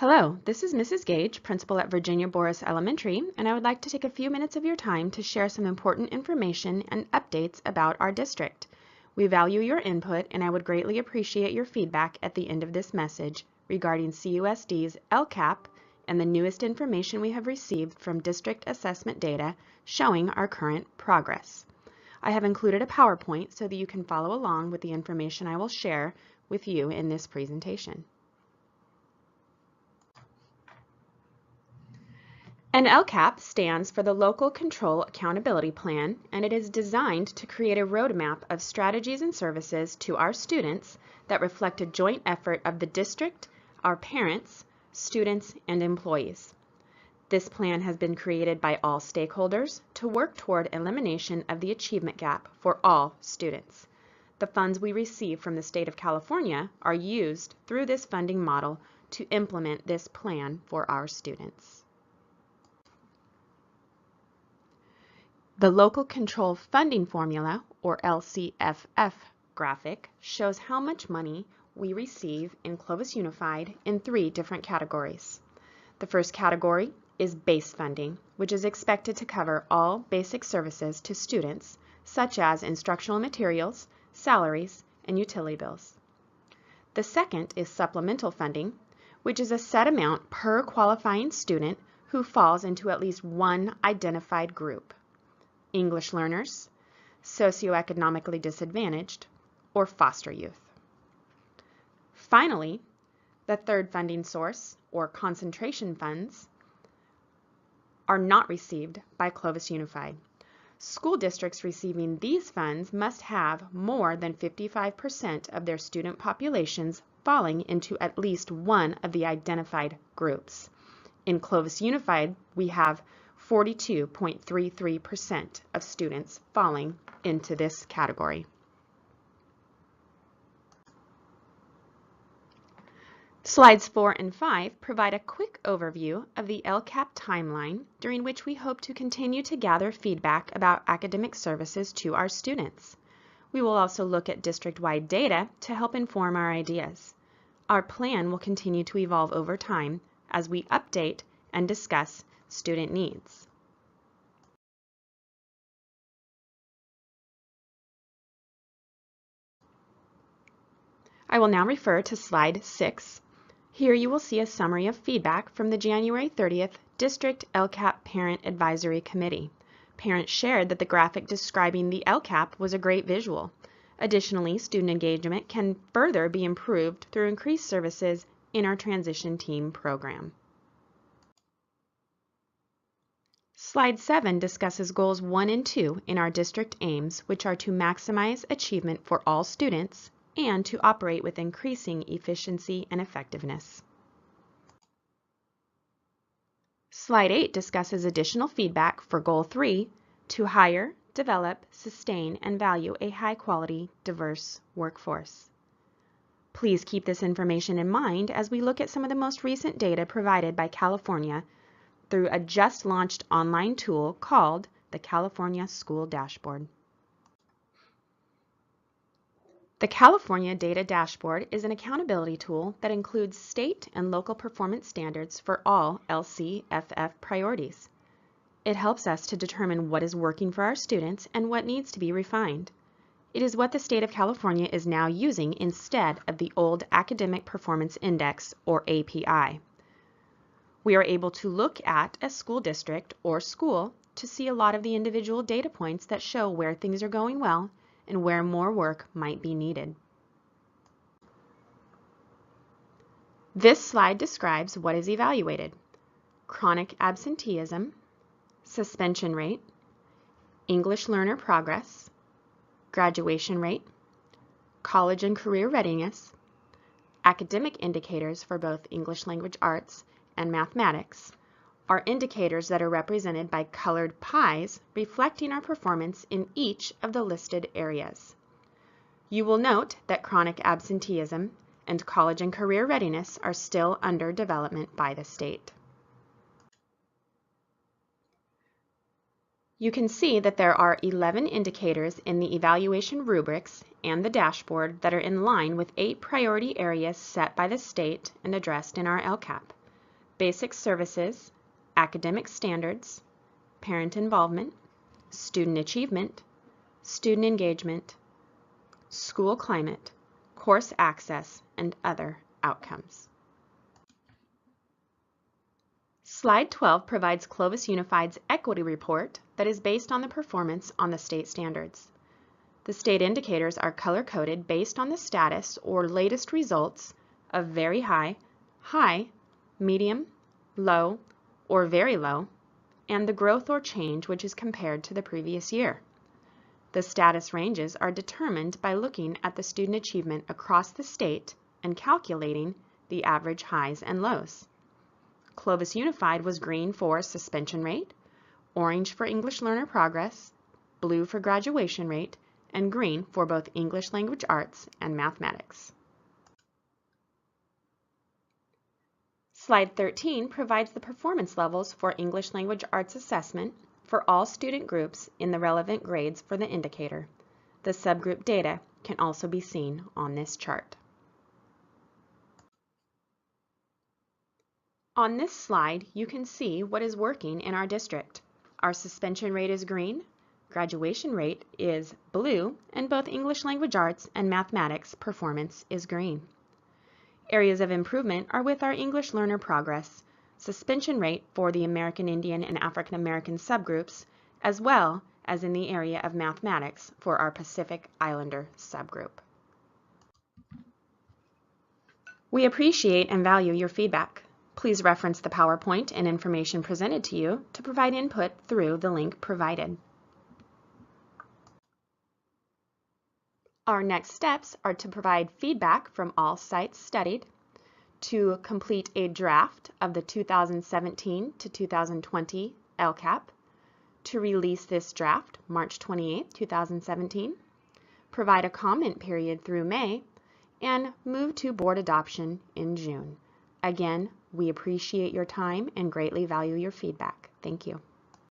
Hello, this is Mrs. Gage, principal at Virginia Boris Elementary, and I would like to take a few minutes of your time to share some important information and updates about our district. We value your input, and I would greatly appreciate your feedback at the end of this message regarding CUSD's LCAP and the newest information we have received from district assessment data showing our current progress. I have included a PowerPoint so that you can follow along with the information I will share with you in this presentation. An LCAP stands for the Local Control Accountability Plan, and it is designed to create a roadmap of strategies and services to our students that reflect a joint effort of the district, our parents, students, and employees. This plan has been created by all stakeholders to work toward elimination of the achievement gap for all students. The funds we receive from the state of California are used through this funding model to implement this plan for our students. The Local Control Funding Formula, or LCFF graphic, shows how much money we receive in Clovis Unified in 3 different categories. The first category is base funding, which is expected to cover all basic services to students, such as instructional materials, salaries, and utility bills. The second is supplemental funding, which is a set amount per qualifying student who falls into at least one identified group: English learners, socioeconomically disadvantaged, or foster youth. Finally, the third funding source, or concentration funds, are not received by Clovis Unified. School districts receiving these funds must have more than 55% of their student populations falling into at least one of the identified groups. In Clovis Unified, we have 42.33% of students falling into this category. Slides 4 and 5 provide a quick overview of the LCAP timeline, during which we hope to continue to gather feedback about academic services to our students. We will also look at district-wide data to help inform our ideas. Our plan will continue to evolve over time as we update and discuss student needs. I will now refer to slide 6. Here you will see a summary of feedback from the January 30th District LCAP Parent Advisory Committee. Parents shared that the graphic describing the LCAP was a great visual. Additionally, student engagement can further be improved through increased services in our transition team program. Slide 7 discusses goals 1 and 2 in our district aims, which are to maximize achievement for all students and to operate with increasing efficiency and effectiveness. Slide 8 discusses additional feedback for Goal 3, to hire, develop, sustain, and value a high-quality, diverse workforce. Please keep this information in mind as we look at some of the most recent data provided by California through a just-launched online tool called the California School Dashboard. The California Data Dashboard is an accountability tool that includes state and local performance standards for all LCFF priorities. It helps us to determine what is working for our students and what needs to be refined. It is what the state of California is now using instead of the old Academic Performance Index, or API. We are able to look at a school district or school to see a lot of the individual data points that show where things are going well and where more work might be needed. This slide describes what is evaluated: chronic absenteeism, suspension rate, English learner progress, graduation rate, college and career readiness, academic indicators for both English language arts and mathematics, are indicators that are represented by colored pies reflecting our performance in each of the listed areas. You will note that chronic absenteeism and college and career readiness are still under development by the state. You can see that there are 11 indicators in the evaluation rubrics and the dashboard that are in line with 8 priority areas set by the state and addressed in our LCAP. basic services, academic standards, parent involvement, student achievement, student engagement, school climate, course access, and other outcomes. Slide 12 provides Clovis Unified's equity report that is based on the performance on the state standards. The state indicators are color-coded based on the status or latest results of very high, high, medium, low, or very low, and the growth or change which is compared to the previous year. The status ranges are determined by looking at the student achievement across the state and calculating the average highs and lows. Clovis Unified was green for suspension rate, orange for English learner progress, blue for graduation rate, and green for both English language arts and mathematics. Slide 13 provides the performance levels for English language arts assessment for all student groups in the relevant grades for the indicator. The subgroup data can also be seen on this chart. On this slide, you can see what is working in our district. Our suspension rate is green, graduation rate is blue, and both English language arts and mathematics performance is green. Areas of improvement are with our English learner progress, suspension rate for the American Indian and African American subgroups, as well as in the area of mathematics for our Pacific Islander subgroup. We appreciate and value your feedback. Please reference the PowerPoint and information presented to you to provide input through the link provided. Our next steps are to provide feedback from all sites studied, to complete a draft of the 2017 to 2020 LCAP, to release this draft March 28, 2017, provide a comment period through May, and move to board adoption in June. Again, we appreciate your time and greatly value your feedback. Thank you.